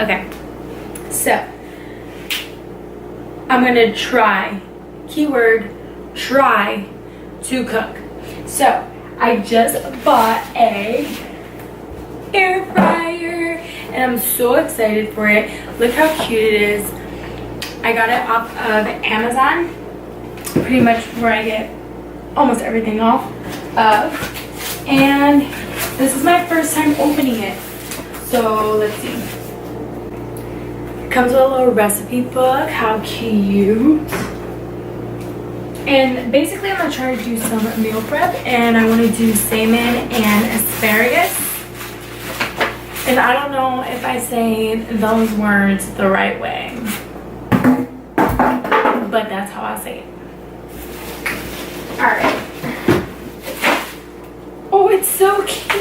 Okay, so I'm gonna try, keyword, try to cook. So I just bought a air fryer and I'm so excited for it. Look how cute it is. I got it off of Amazon, pretty much where I get almost everything off of. And this is my first time opening it. So let's see. It comes with a little recipe book. How cute. And basically I'm gonna try to do some meal prep, and I want to do salmon and asparagus. And I don't know if I say those words the right way, but that's how I say it. Alright. Oh, it's so cute.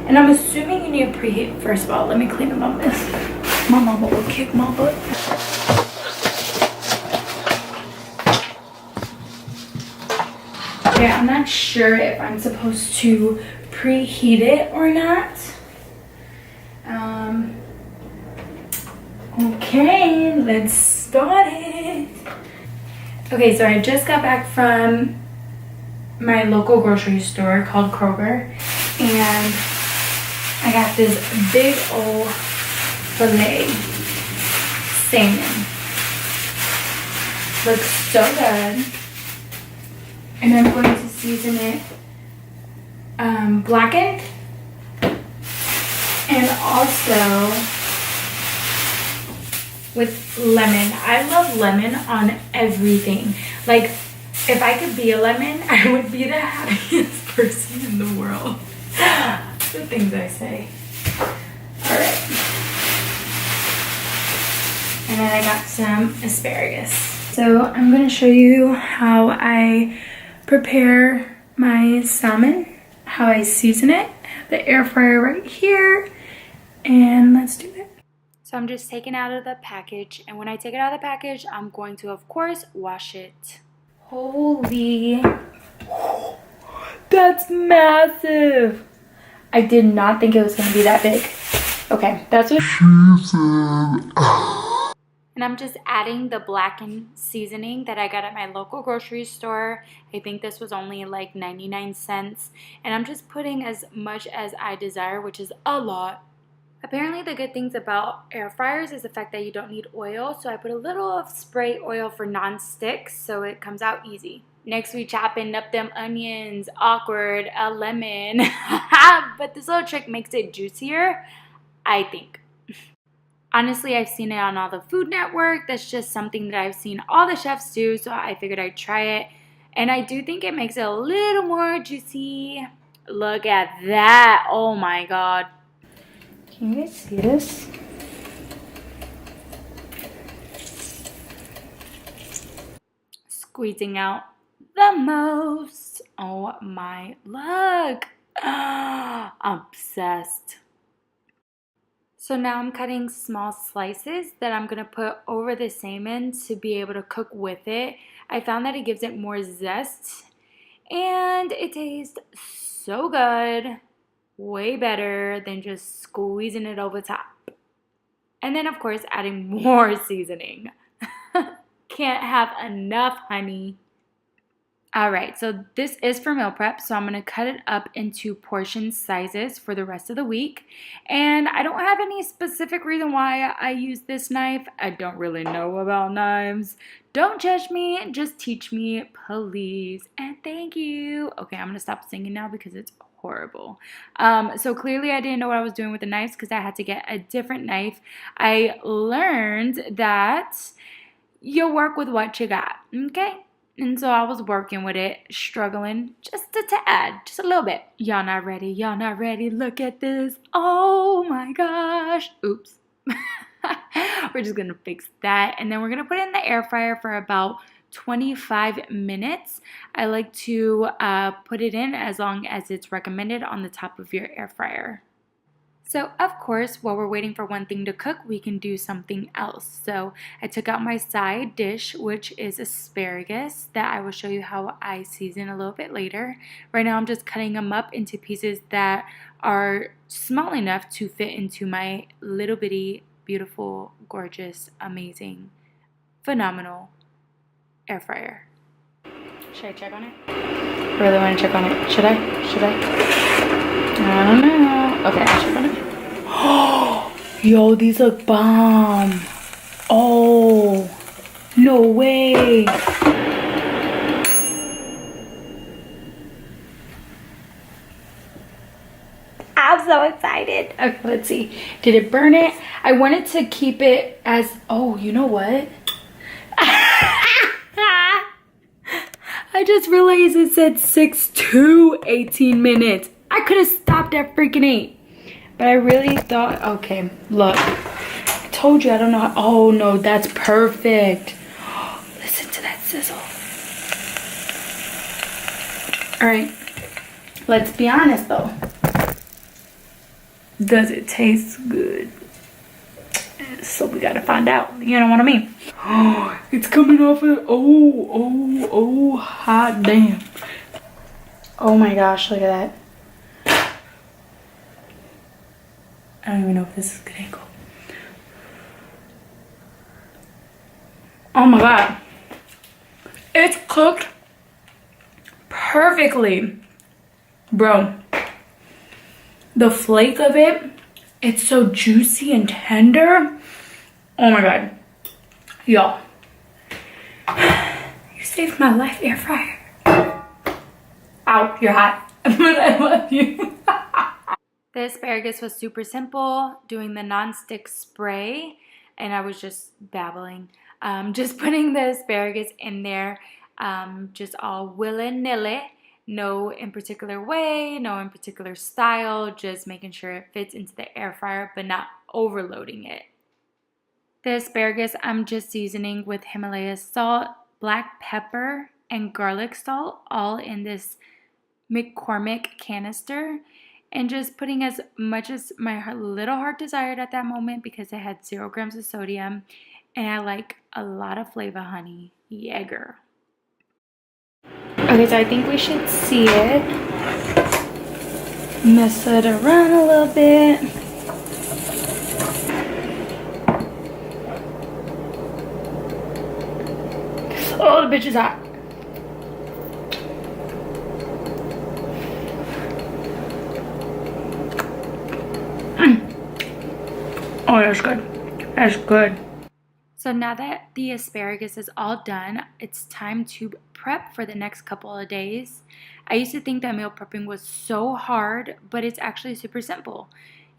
And I'm assuming you need to preheat. First of all, let me clean up on this. My mama will kick my butt. Okay, I'm not sure if I'm supposed to preheat it or not. Okay, let's start it. Okay, so I just got back from my local grocery store called Kroger, and I got this big old filet salmon. Looks so good. And I'm going to season it blackened and also with lemon. I love lemon on everything. Like, if I could be a lemon, I would be the happiest person in the world. The things I say. Alright. And then I got some asparagus. So I'm going to show you how I prepare my salmon, how I season it. I have the air fryer right here. And let's do that. So I'm just taking it out of the package. And when I take it out of the package, I'm going to, of course, wash it. Holy. That's massive. I did not think it was going to be that big. Okay, that's what she said. And I'm just adding the blackened seasoning that I got at my local grocery store. I think this was only like 99 cents. And I'm just putting as much as I desire, which is a lot. Apparently the good things about air fryers is the fact that you don't need oil. So I put a little of spray oil for non-stick so it comes out easy. Next, we chopping up them onions. Awkward. A lemon. But this little trick makes it juicier, I think. Honestly, I've seen it on all the Food Network. That's just something that I've seen all the chefs do, so I figured I'd try it. And I do think it makes it a little more juicy. Look at that. Oh my god. Can you guys see this? Squeezing out the most. Oh my, look. Obsessed. So now I'm cutting small slices that I'm going to put over the salmon to be able to cook with it. I found that it gives it more zest and it tastes so good. Way better than just squeezing it over top. And then of course adding more seasoning. Can't have enough, honey. Alright, so this is for meal prep, so I'm going to cut it up into portion sizes for the rest of the week. And I don't have any specific reason why I use this knife. I don't really know about knives. Don't judge me, just teach me, please. And thank you. Okay, I'm going to stop singing now because it's horrible. So clearly I didn't know what I was doing with the knives because I had to get a different knife. I learned that you work with what you got, okay? And so I was working with it, struggling just a tad, just a little bit. Y'all not ready, y'all not ready. Look at this. Oh my gosh. Oops. We're just gonna fix that, and then we're gonna put it in the air fryer for about 25 minutes. I like to put it in as long as it's recommended on the top of your air fryer. So of course, while we're waiting for one thing to cook, we can do something else. So I took out my side dish, which is asparagus, that I will show you how I season a little bit later. Right now I'm just cutting them up into pieces that are small enough to fit into my little bitty, beautiful, gorgeous, amazing, phenomenal air fryer. Should I check on it? I really want to check on it. Should I? Should I? I don't know. Okay, I'll check on it. Oh, yo, these look bomb. Oh, no way. I'm so excited. Okay, let's see. Did it burn it? I wanted to keep it as, oh, you know what? I just realized it said 6 to 18 minutes. I could have stopped at freaking 8. But I really thought, okay, look. I told you I don't know how, oh no, that's perfect. Listen to that sizzle. Alright, let's be honest though. Does it taste good? So we gotta find out, you know what I mean? Oh, it's coming off of, oh, hot damn. Oh my gosh, look at that. I don't even know if this is a good angle. Oh my god. It's cooked perfectly. Bro, the flake of it, it's so juicy and tender. Oh my god. Y'all, you saved my life, air fryer. Ow, you're hot. But I love you. The asparagus was super simple, doing the non-stick spray, and I was just babbling. Just putting the asparagus in there, just all willy-nilly. No in particular way, no in particular style, just making sure it fits into the air fryer, but not overloading it. The asparagus I'm just seasoning with Himalaya salt, black pepper, and garlic salt, all in this McCormick canister, and just putting as much as my little heart desired at that moment because it had 0 grams of sodium, and I like a lot of flavor, honey. Yeah, girl. Okay, so I think we should see it. Mess it around a little bit. Oh, the bitch is hot. Oh, that's good. That's good. So now that the asparagus is all done, it's time to prep for the next couple of days. I used to think that meal prepping was so hard, but it's actually super simple.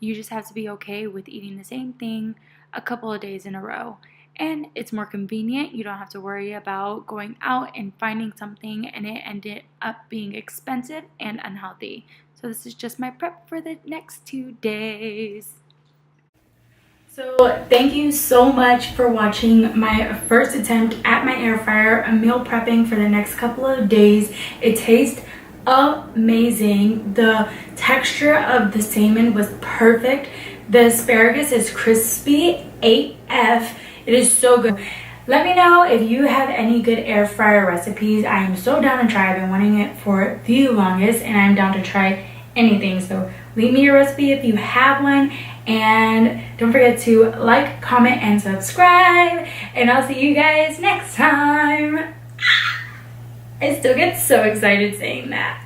You just have to be okay with eating the same thing a couple of days in a row. And it's more convenient. You don't have to worry about going out and finding something and it ended up being expensive and unhealthy. So this is just my prep for the next 2 days. So thank you so much for watching my first attempt at my air fryer meal prepping for the next couple of days. It tastes amazing. The texture of the salmon was perfect. The asparagus is crispy AF. It is so good. Let me know if you have any good air fryer recipes. I am so down to try. I've been wanting it for the longest and I'm down to try anything. So leave me your recipe if you have one. And don't forget to like, comment, and subscribe. And I'll see you guys next time. I still get so excited saying that.